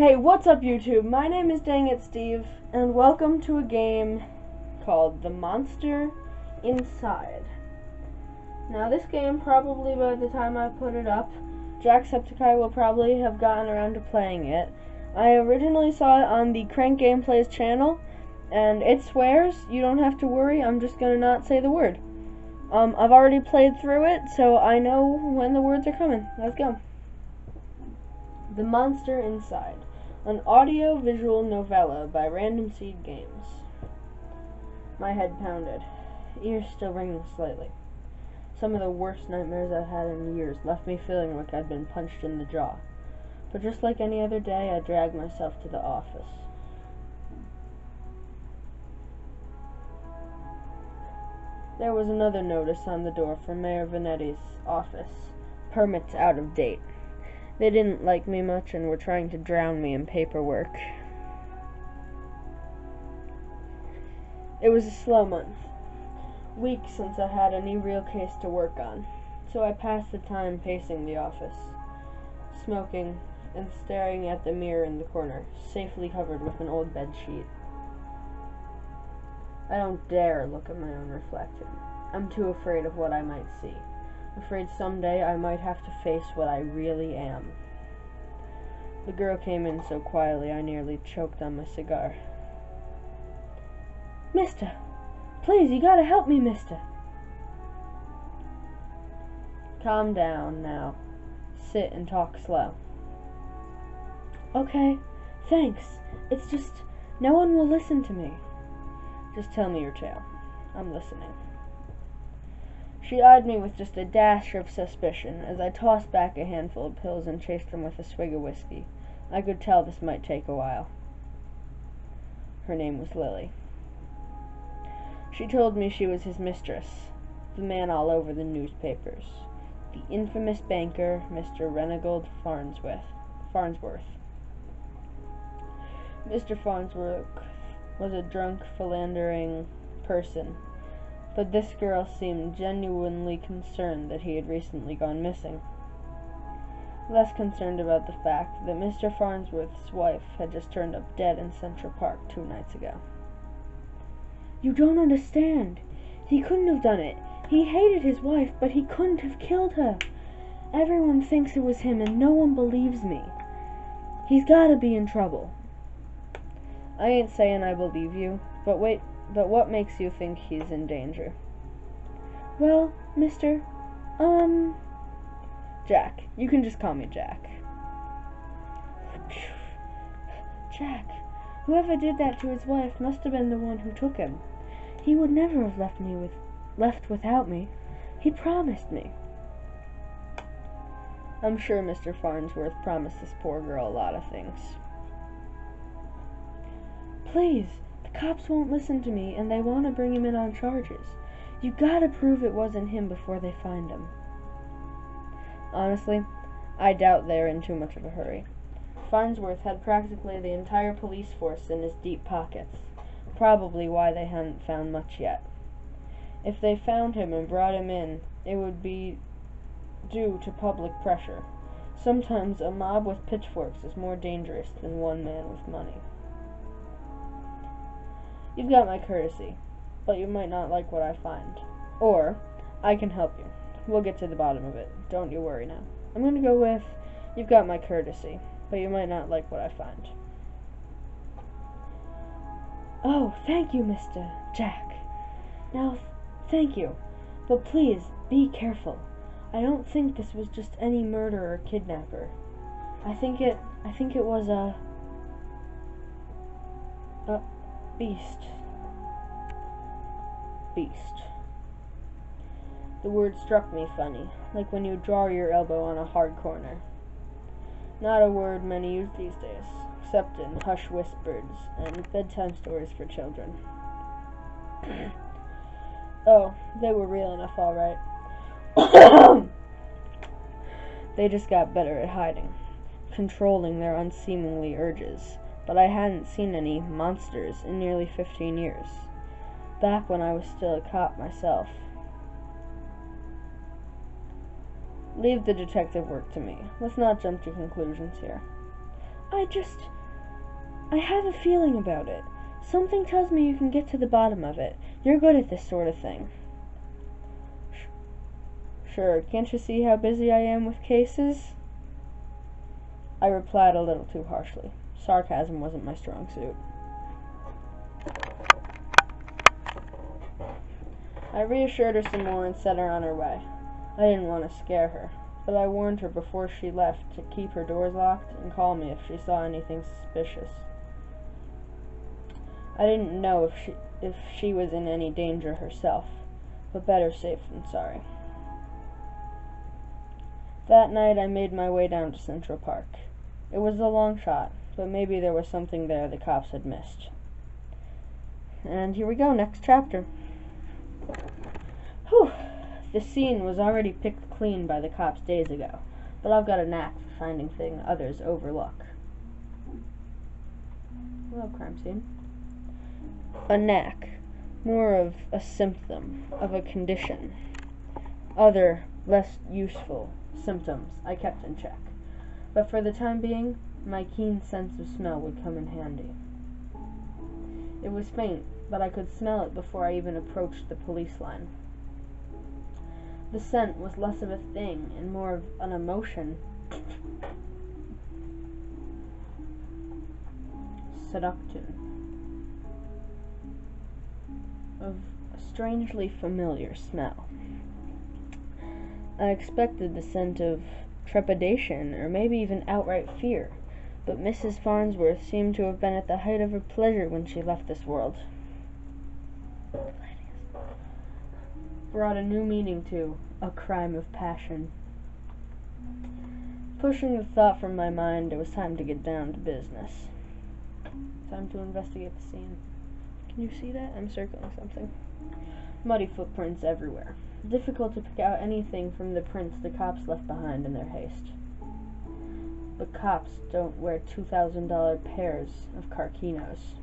Hey, what's up YouTube? My name is Dang It Steve, and welcome to a game called The Monster Inside. Now this game, probably by the time I put it up, Jacksepticeye will probably have gotten around to playing it. I originally saw it on the Crank Gameplays channel, and it swears. You don't have to worry, I'm just gonna not say the word. I've already played through it, so I know when the words are coming. Let's go. The Monster Inside. An audio-visual novella by Random Seed Games. My head pounded. Ears still ringing slightly. Some of the worst nightmares I've had in years left me feeling like I'd been punched in the jaw. But just like any other day, I dragged myself to the office. There was another notice on the door from Mayor Vanetti's office. Permits out of date. They didn't like me much and were trying to drown me in paperwork. It was a slow month. Weeks since I had any real case to work on, so I passed the time pacing the office, smoking and staring at the mirror in the corner, safely covered with an old bed sheet. I don't dare look at my own reflection. I'm too afraid of what I might see. Afraid someday I might have to face what I really am. The girl came in so quietly I nearly choked on my cigar. Mister, please, you gotta help me, mister. Calm down now. Sit and talk slow. Okay, thanks. It's just, no one will listen to me. Just tell me your tale. I'm listening. She eyed me with just a dash of suspicion as I tossed back a handful of pills and chased them with a swig of whiskey. I could tell this might take a while. Her name was Lily. She told me she was his mistress, the man all over the newspapers, the infamous banker, Mr. Renigold Farnsworth. Mr. Farnsworth was a drunk, philandering person, but this girl seemed genuinely concerned that he had recently gone missing. Less concerned about the fact that Mr. Farnsworth's wife had just turned up dead in Central Park 2 nights ago. You don't understand. He couldn't have done it. He hated his wife, but he couldn't have killed her. Everyone thinks it was him, and no one believes me. He's gotta be in trouble. I ain't saying I believe you, but what makes you think he's in danger? Well, mister, Jack. You can just call me Jack. Jack, whoever did that to his wife must have been the one who took him. He would never have left without me. He promised me. I'm sure Mr. Farnsworth promised this poor girl a lot of things. Please, the cops won't listen to me, and they want to bring him in on charges. You gotta prove it wasn't him before they find him. Honestly, I doubt they're in too much of a hurry. Farnsworth had practically the entire police force in his deep pockets, probably why they hadn't found much yet. If they found him and brought him in, it would be due to public pressure. Sometimes a mob with pitchforks is more dangerous than one man with money. You've got my courtesy, but you might not like what I find. Or, I can help you. We'll get to the bottom of it. Don't you worry now. I'm gonna go with, you've got my courtesy, but you might not like what I find. Oh, thank you, Mr. Jack. Now, thank you. But please, be careful. I don't think this was just any murderer or kidnapper. I think it was a beast. The word struck me funny, like when you draw your elbow on a hard corner. Not a word many use these days, except in hush whispers and bedtime stories for children. Oh, they were real enough, all right. They just got better at hiding, controlling their unseemly urges. But I hadn't seen any monsters in nearly 15 years, back when I was still a cop myself. Leave the detective work to me. Let's not jump to conclusions here. I have a feeling about it. Something tells me you can get to the bottom of it. You're good at this sort of thing. Sure, can't you see how busy I am with cases? I replied a little too harshly. Sarcasm wasn't my strong suit. I reassured her some more and set her on her way. I didn't want to scare her, but I warned her before she left to keep her doors locked and call me if she saw anything suspicious. I didn't know if she was in any danger herself, but better safe than sorry. That night I made my way down to Central Park. It was a long shot, but maybe there was something there the cops had missed. And here we go, next chapter. Whew! The scene was already picked clean by the cops days ago, but I've got a knack for finding things others overlook. Hello, crime scene. A knack. More of a symptom of a condition. Other, less useful symptoms I kept in check. But for the time being, my keen sense of smell would come in handy. It was faint, but I could smell it before I even approached the police line. The scent was less of a thing and more of an emotion. Seduction. Of a strangely familiar smell. I expected the scent of trepidation, or maybe even outright fear, but Mrs. Farnsworth seemed to have been at the height of her pleasure when she left this world. Brought a new meaning to a crime of passion. Pushing the thought from my mind, it was time to get down to business. Time to investigate the scene. Can you see that? I'm circling something. Muddy footprints everywhere. Difficult to pick out anything from the prints the cops left behind in their haste. But cops don't wear $2,000 pairs of Carquinos.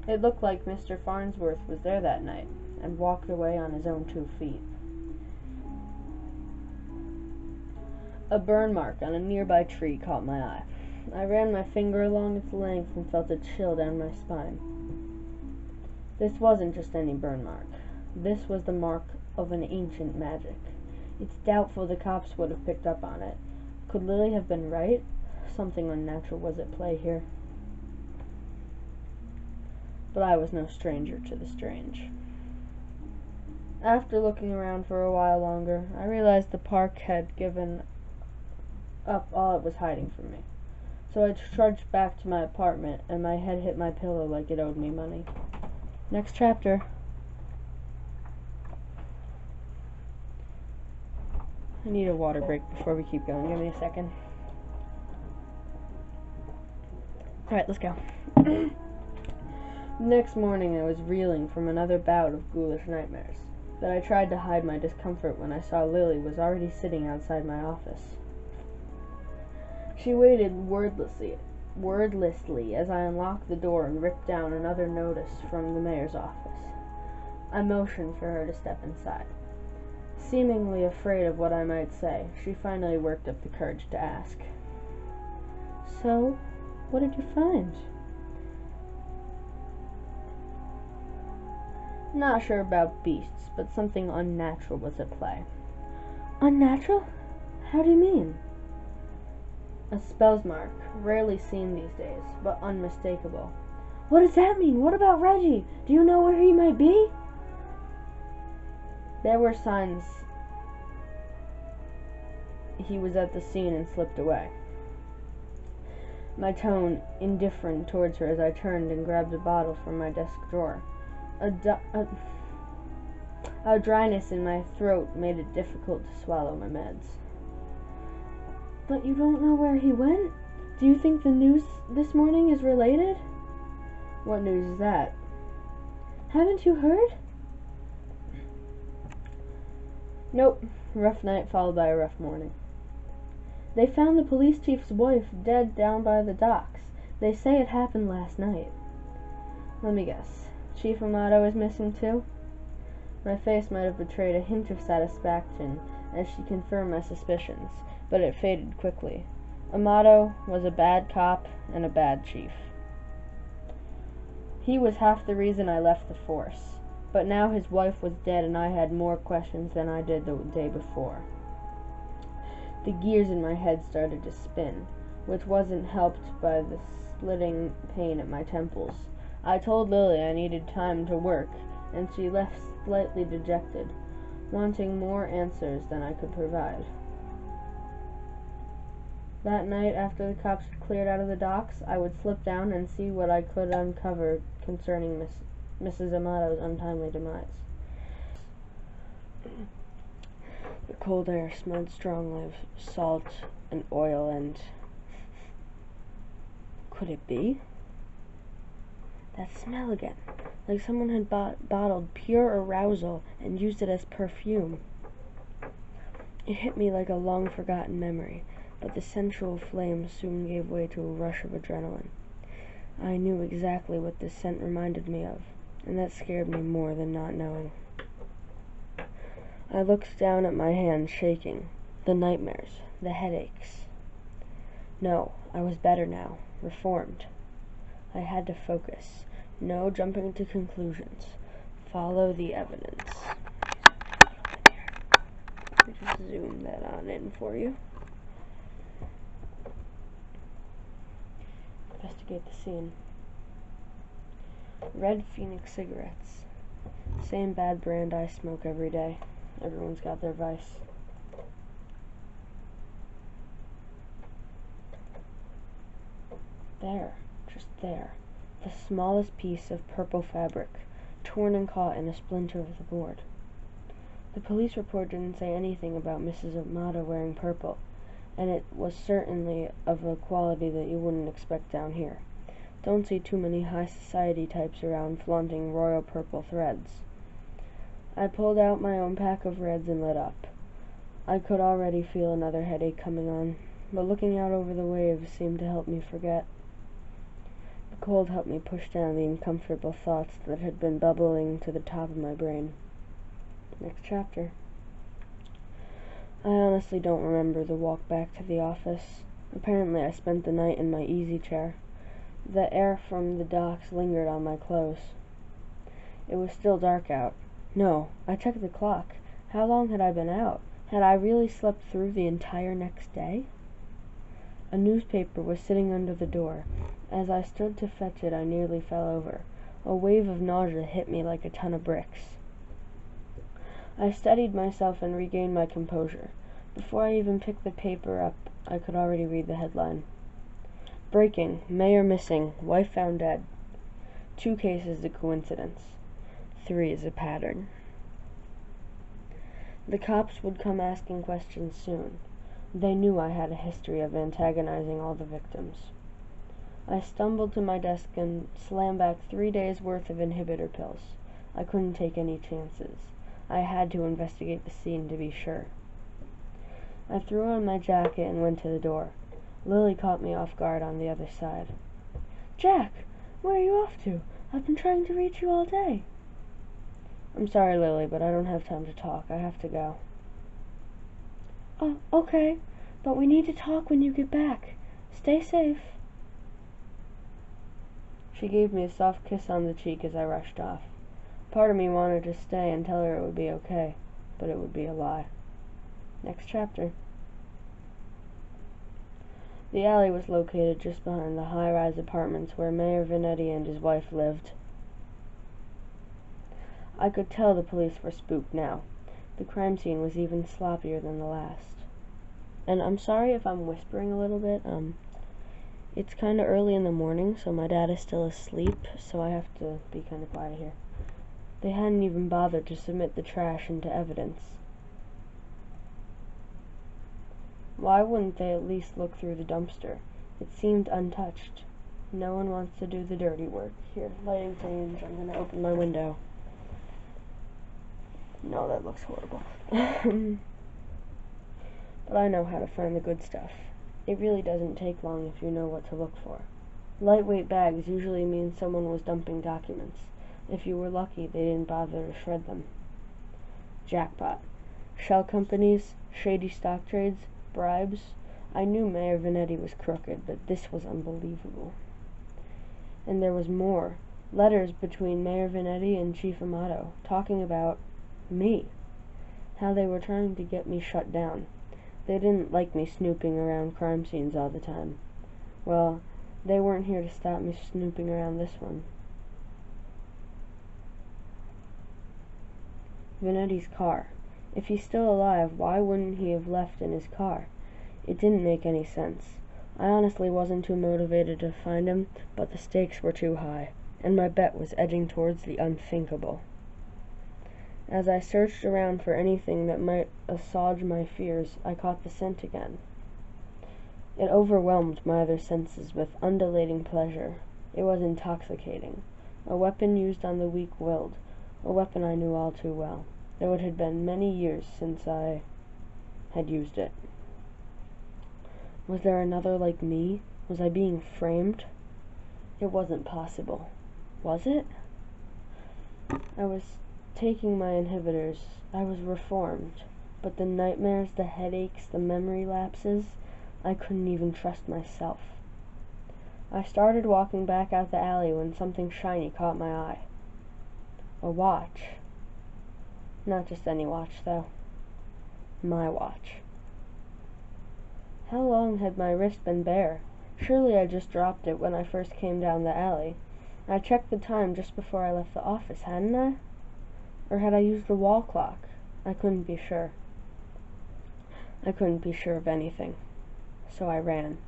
It looked like Mr. Farnsworth was there that night, and walked away on his own 2 feet. A burn mark on a nearby tree caught my eye. I ran my finger along its length and felt a chill down my spine. This wasn't just any burn mark. This was the mark of an ancient magic. It's doubtful the cops would have picked up on it. Could Lily have been right? Something unnatural was at play here. But I was no stranger to the strange. After looking around for a while longer, I realized the park had given up all it was hiding from me. So I trudged back to my apartment, and my head hit my pillow like it owed me money. Next chapter. I need a water break before we keep going. Give me a second. Alright, let's go. Next morning I was reeling from another bout of ghoulish nightmares, but I tried to hide my discomfort when I saw Lily was already sitting outside my office. She waited wordlessly as I unlocked the door and ripped down another notice from the mayor's office. I motioned for her to step inside. Seemingly afraid of what I might say, she finally worked up the courage to ask. So, what did you find? Not sure about beasts, but something unnatural was at play. Unnatural? How do you mean? A spell's mark, rarely seen these days, but unmistakable. What does that mean? What about Reggie? Do you know where he might be? There were signs he was at the scene and slipped away. My tone indifferent towards her as I turned and grabbed a bottle from my desk drawer. A dryness in my throat made it difficult to swallow my meds. But you don't know where he went? Do you think the news this morning is related? What news is that? Haven't you heard? Nope. Rough night followed by a rough morning. They found the police chief's wife dead down by the docks. They say it happened last night. Let me guess. Chief Amato is missing too? My face might have betrayed a hint of satisfaction as she confirmed my suspicions, but it faded quickly. Amato was a bad cop and a bad chief. He was half the reason I left the force, but now his wife was dead and I had more questions than I did the day before. The gears in my head started to spin, which wasn't helped by the splitting pain at my temples. I told Lily I needed time to work, and she left slightly dejected, wanting more answers than I could provide. That night, after the cops had cleared out of the docks, I would slip down and see what I could uncover concerning Mrs. Amato's untimely demise. The cold air smelled strongly of salt and oil and... Could it be? That smell again, like someone had bottled pure arousal and used it as perfume. It hit me like a long-forgotten memory, but the sensual flame soon gave way to a rush of adrenaline. I knew exactly what this scent reminded me of, and that scared me more than not knowing. I looked down at my hands shaking, the nightmares, the headaches. No, I was better now, reformed. I had to focus. No jumping to conclusions. Follow the evidence. Let me just zoom that on in for you. Investigate the scene. Red Phoenix cigarettes. Same bad brand I smoke every day. Everyone's got their vice. There, just there, the smallest piece of purple fabric, torn and caught in a splinter of the board. The police report didn't say anything about Mrs. Amato wearing purple, and it was certainly of a quality that you wouldn't expect down here. Don't see too many high society types around flaunting royal purple threads. I pulled out my own pack of reds and lit up. I could already feel another headache coming on, but looking out over the waves seemed to help me forget. The cold helped me push down the uncomfortable thoughts that had been bubbling to the top of my brain. Next chapter. I honestly don't remember the walk back to the office. Apparently I spent the night in my easy chair. The air from the docks lingered on my clothes. It was still dark out. No, I checked the clock. How long had I been out? Had I really slept through the entire next day? A newspaper was sitting under the door. As I stood to fetch it, I nearly fell over. A wave of nausea hit me like a ton of bricks. I steadied myself and regained my composure. Before I even picked the paper up, I could already read the headline. Breaking. Mayor missing. Wife found dead. 2 cases a coincidence. 3 is a pattern. The cops would come asking questions soon. They knew I had a history of antagonizing all the victims. I stumbled to my desk and slammed back 3 days' worth of inhibitor pills. I couldn't take any chances. I had to investigate the scene to be sure. I threw on my jacket and went to the door. Lily caught me off guard on the other side. Jack, where are you off to? I've been trying to reach you all day. I'm sorry, Lily, but I don't have time to talk. I have to go. Oh, okay, but we need to talk when you get back. Stay safe. She gave me a soft kiss on the cheek as I rushed off. Part of me wanted to stay and tell her it would be okay, but it would be a lie. Next chapter. The alley was located just behind the high-rise apartments where Mayor Vanetti and his wife lived. I could tell the police were spooked now. The crime scene was even sloppier than the last. And I'm sorry if I'm whispering a little bit. It's kind of early in the morning, so my dad is still asleep, so I have to be kind of quiet here. They hadn't even bothered to submit the trash into evidence. Why wouldn't they at least look through the dumpster? It seemed untouched. No one wants to do the dirty work. Here, lighting change. I'm going to open my window. No, that looks horrible. But I know how to find the good stuff. It really doesn't take long if you know what to look for. Lightweight bags usually mean someone was dumping documents. If you were lucky, they didn't bother to shred them. Jackpot. Shell companies, shady stock trades, bribes. I knew Mayor Vanetti was crooked, but this was unbelievable. And there was more. Letters between Mayor Vanetti and Chief Amato, talking about me. How they were trying to get me shut down. They didn't like me snooping around crime scenes all the time. Well, they weren't here to stop me snooping around this one. Vanetti's car. If he's still alive, why wouldn't he have left in his car? It didn't make any sense. I honestly wasn't too motivated to find him, but the stakes were too high, and my bet was edging towards the unthinkable. As I searched around for anything that might assuage my fears, I caught the scent again. It overwhelmed my other senses with undulating pleasure. It was intoxicating. A weapon used on the weak-willed. A weapon I knew all too well, though it had been many years since I had used it. Was there another like me? Was I being framed? It wasn't possible. Was it? I was taking my inhibitors. I was reformed. But the nightmares, the headaches, the memory lapses, I couldn't even trust myself. I started walking back out the alley when something shiny caught my eye. A watch. Not just any watch, though. My watch. How long had my wrist been bare? Surely I just dropped it when I first came down the alley. I checked the time just before I left the office, hadn't I? Or had I used the wall clock? I couldn't be sure. I couldn't be sure of anything. So I ran.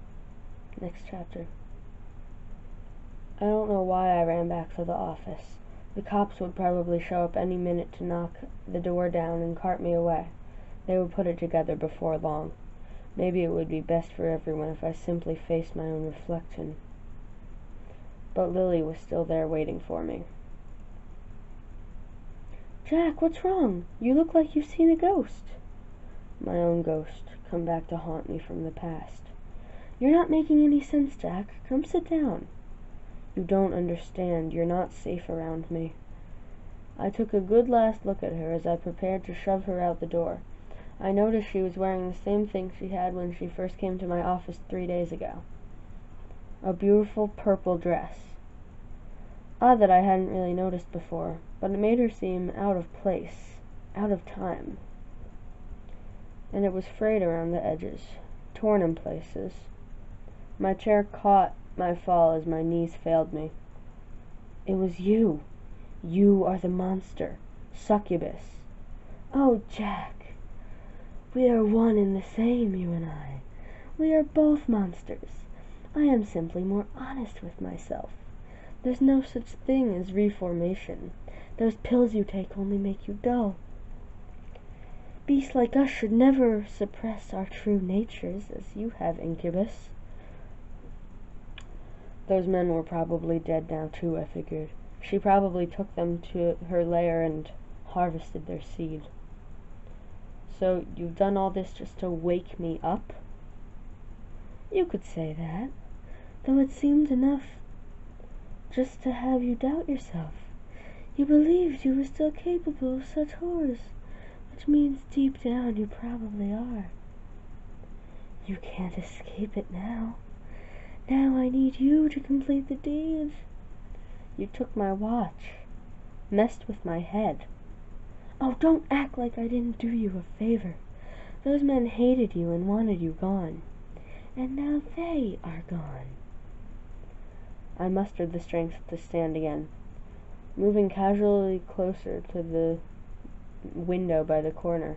Next chapter. I don't know why I ran back to the office. The cops would probably show up any minute to knock the door down and cart me away. They would put it together before long. Maybe it would be best for everyone if I simply faced my own reflection. But Lily was still there waiting for me. "Jack, what's wrong? You look like you've seen a ghost." My own ghost, come back to haunt me from the past. "You're not making any sense, Jack. Come sit down." "You don't understand. You're not safe around me." I took a good last look at her as I prepared to shove her out the door. I noticed she was wearing the same thing she had when she first came to my office 3 days ago. A beautiful purple dress. Odd that I hadn't really noticed before, but it made her seem out of place, out of time. And it was frayed around the edges, torn in places. My chair caught my fall as my knees failed me. "It was you. You are the monster. Succubus." "Oh, Jack. We are one and the same, you and I. We are both monsters. I am simply more honest with myself. There's no such thing as reformation. Those pills you take only make you dull. Beasts like us should never suppress our true natures, as you have, Incubus." Those men were probably dead now, too, I figured. She probably took them to her lair and harvested their seed. "So you've done all this just to wake me up?" "You could say that, though it seemed enough just to have you doubt yourself. You believed you were still capable of such horrors, which means deep down you probably are. You can't escape it now. Now I need you to complete the deed." "You took my watch, messed with my head." "Oh, don't act like I didn't do you a favor. Those men hated you and wanted you gone. And now they are gone." I mustered the strength to stand again, moving casually closer to the window by the corner.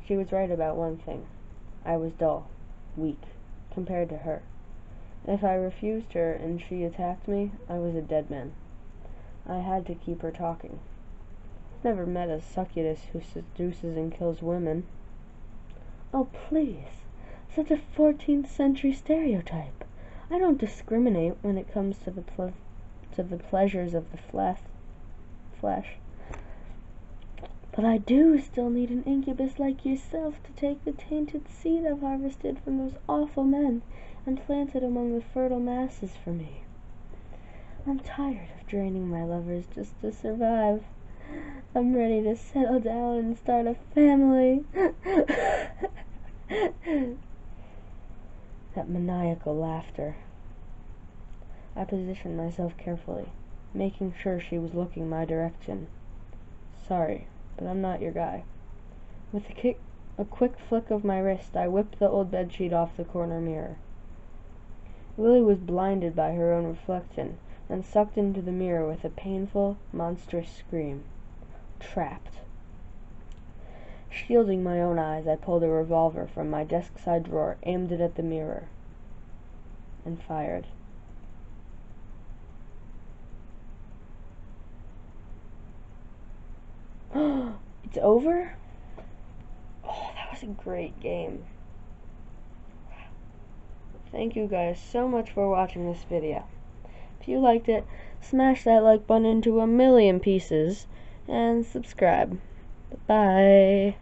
She was right about one thing. I was dull, weak, compared to her. If I refused her and she attacked me, I was a dead man. I had to keep her talking. Never met a succubus who seduces and kills women. "Oh, please. Such a 14th century stereotype. I don't discriminate when it comes to the pleasures of the flesh. But I do still need an incubus like yourself to take the tainted seed I've harvested from those awful men and plant it among the fertile masses for me. I'm tired of draining my lovers just to survive. I'm ready to settle down and start a family." That maniacal laughter. I positioned myself carefully, making sure she was looking my direction. Sorry, but I'm not your guy. With a quick flick of my wrist, I whipped the old bedsheet off the corner mirror. Lily was blinded by her own reflection, and sucked into the mirror with a painful, monstrous scream. Trapped. Shielding my own eyes, I pulled a revolver from my desk-side drawer, aimed it at the mirror, and fired. It's over? Oh, that was a great game. Thank you guys so much for watching this video. If you liked it, smash that like button into a million pieces, and subscribe. Bye.